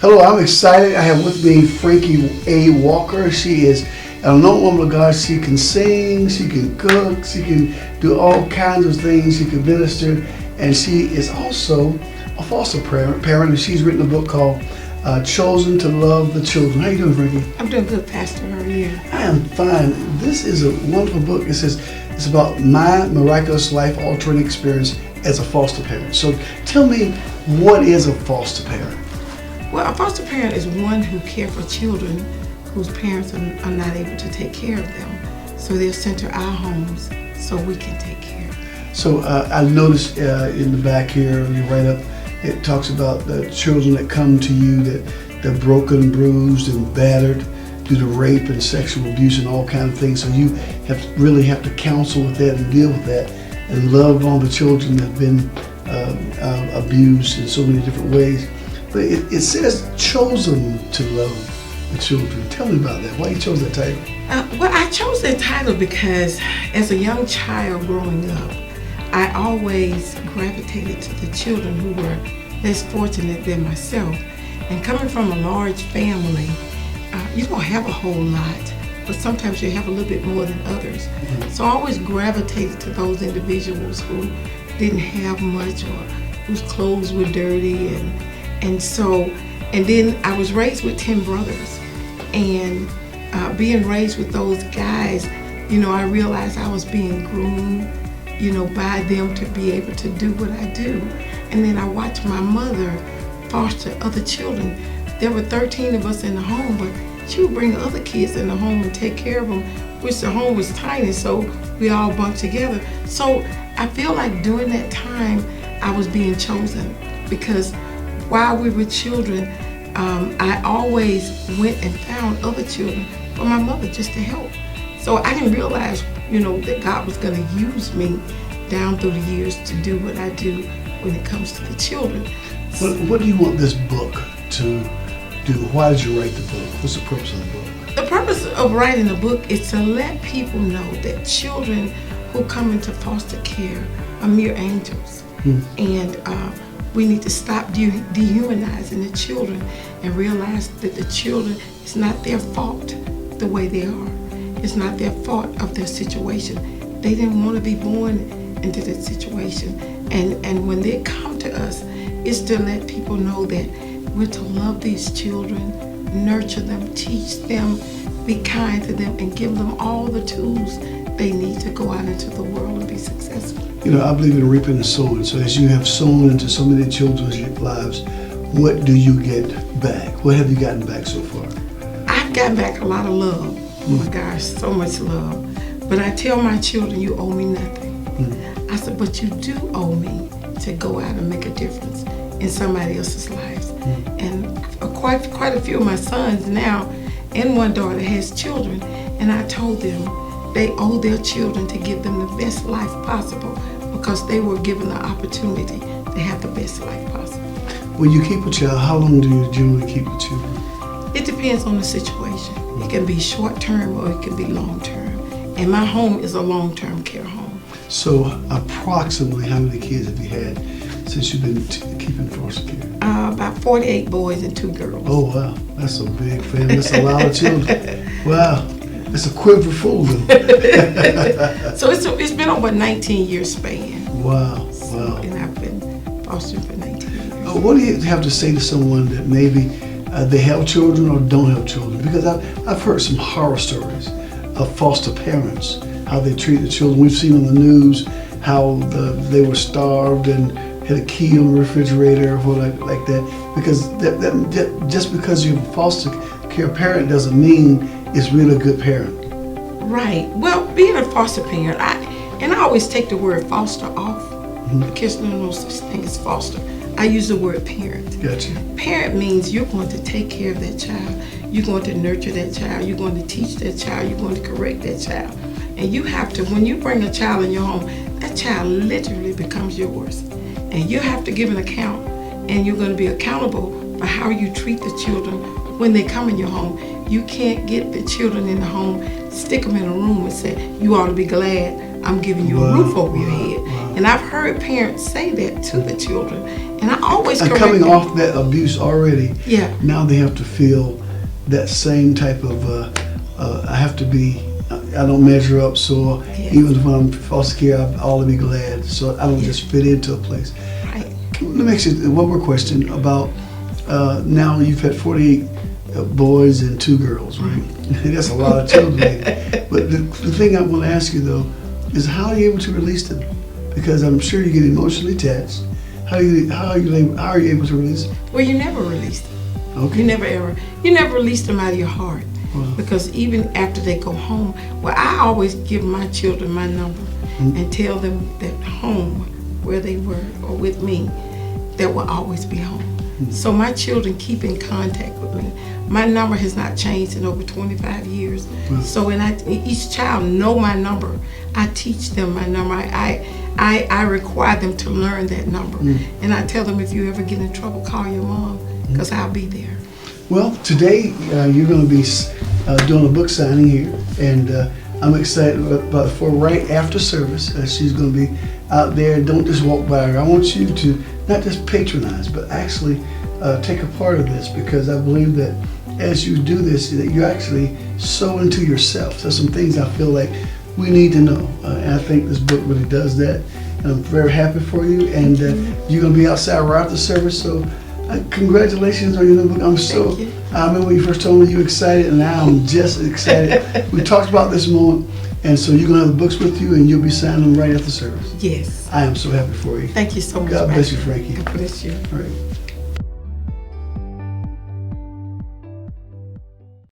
Hello, I'm excited. I have with me Frankie A Walker. She is an anointed woman of God. She can sing, she can cook, she can do all kinds of things. She can minister, and she is also a foster parent, and she's written a book called Chosen to Love the Children. How you doing, Frankie? I'm doing good, Pastor. How are you? I am fine. This is a wonderful book. It says it's about my miraculous life-altering experience as a foster parent. So tell me, what is a foster parent? Well, a foster parent is one who cares for children whose parents are not able to take care of them. So they're sent to our homes so we can take care. So I noticed in the back here, when you write up, it talks about the children that come to you that they're broken, bruised, and battered due to rape and sexual abuse and all kinds of things. So you really have to counsel with that and deal with that and love on the children that have been abused in so many different ways. But it says chosen to love the children. Tell me about that. Why you chose that title? Well, I chose that title because as a young child growing up, I always gravitated to the children who were less fortunate than myself. And coming from a large family, you don't have a whole lot, but sometimes you have a little bit more than others. Mm-hmm. So I always gravitated to those individuals who didn't have much or whose clothes were dirty. And then I was raised with 10 brothers. And being raised with those guys, I realized I was being groomed, by them to be able to do what I do. And then I watched my mother foster other children. There were 13 of us in the home, but she would bring other kids in the home and take care of them, which the home was tiny, so we all bunked together. So I feel like during that time, I was being chosen because while we were children, I always went and found other children for my mother just to help. So I didn't realize, that God was going to use me down through the years to do what I do when it comes to the children. What do you want this book to do? Why did you write the book? What's the purpose of the book? The purpose of writing the book is to let people know that children who come into foster care are mere angels. And we need to stop dehumanizing the children and realize that the children, it's not their fault the way they are. It's not their fault of their situation. They didn't want to be born into that situation. And when they come to us, it's to let people know that we're to love these children, nurture them, teach them, be kind to them, and give them all the tools they need to go out into the world and be successful. I believe in reaping and sowing. So as you have sown into so many children's lives, what do you get back? What have you gotten back so far? I've gotten back a lot of love. Oh my gosh, so much love. But I tell my children, you owe me nothing. I said, but you do owe me to go out and make a difference in somebody else's lives. And quite a few of my sons now and one daughter has children, and I told them they owe their children to give them the best life possible because they were given the opportunity to have the best life possible. When you keep a child, how long do you generally keep the children? It depends on the situation. It can be short-term or it can be long-term. And my home is a long-term care home. So approximately how many kids have you had since you've been keeping foster care? About 48 boys and 2 girls. Oh, wow. That's a big family. That's a lot of children. Wow. It's a quiver full of them. So it's been over a 19-year span. Wow. And I've been fostering for 19 years. What do you have to say to someone that maybe they have children or don't have children? Because I've heard some horror stories of foster parents, how they treat the children. We've seen on the news how they were starved and had a key on the refrigerator or like that. Because just because you're a foster care parent doesn't mean it's really a good parent. Right. Well, being a foster parent, I always take the word foster off because there's no such thing as foster. I use the word parent. Gotcha. Parent means you're going to take care of that child. You're going to nurture that child. You're going to teach that child. You're going to correct that child. And you have to, when you bring a child in your home, that child literally becomes yours. And you have to give an account. And you're going to be accountable for how you treat the children when they come in your home. You can't get the children in the home, stick them in a room and say, you ought to be glad I'm giving you a roof over your head. And I've heard parents say that to the children, and I always And correct coming them. off that abuse already, Yeah. now they have to feel that same type of, I have to be, I don't measure up, so Yeah. even when I'm foster care, I ought to be glad, so I don't just fit into a place. Right. Let me ask you one more question about, now you've had 48 boys and 2 girls, right? That's a lot of children. But the thing I want to ask you though, is how are you able to release them? Because I'm sure you get emotionally attached. How are you able to release them? Well, you never release them. Okay. You never release them out of your heart. Wow. Because even after they go home, well, I always give my children my number and tell them that home, where they were or with me, that will always be home. So my children keep in contact with me. My number has not changed in over 25 years. So each child know my number. I teach them my number. I require them to learn that number. And I tell them, if you ever get in trouble, call your mom, because I'll be there. Well, today you're going to be doing a book signing here, and I'm excited about for right after service. She's going to be out there. Don't just walk by her. I want you to not just patronize, but actually take a part of this, because I believe that as you do this, that you actually sow into yourself. There's some things I feel like we need to know, and I think this book really does that. And I'm very happy for you, and you're going to be outside right after service. So congratulations on your new book. I remember when you first told me you were excited, and now I'm just excited. We talked about this moment, and so you're going to have the books with you, and you'll be signing them right after service. Yes. I am so happy for you. Thank you so much. God bless you, Frankie. God bless you. All right.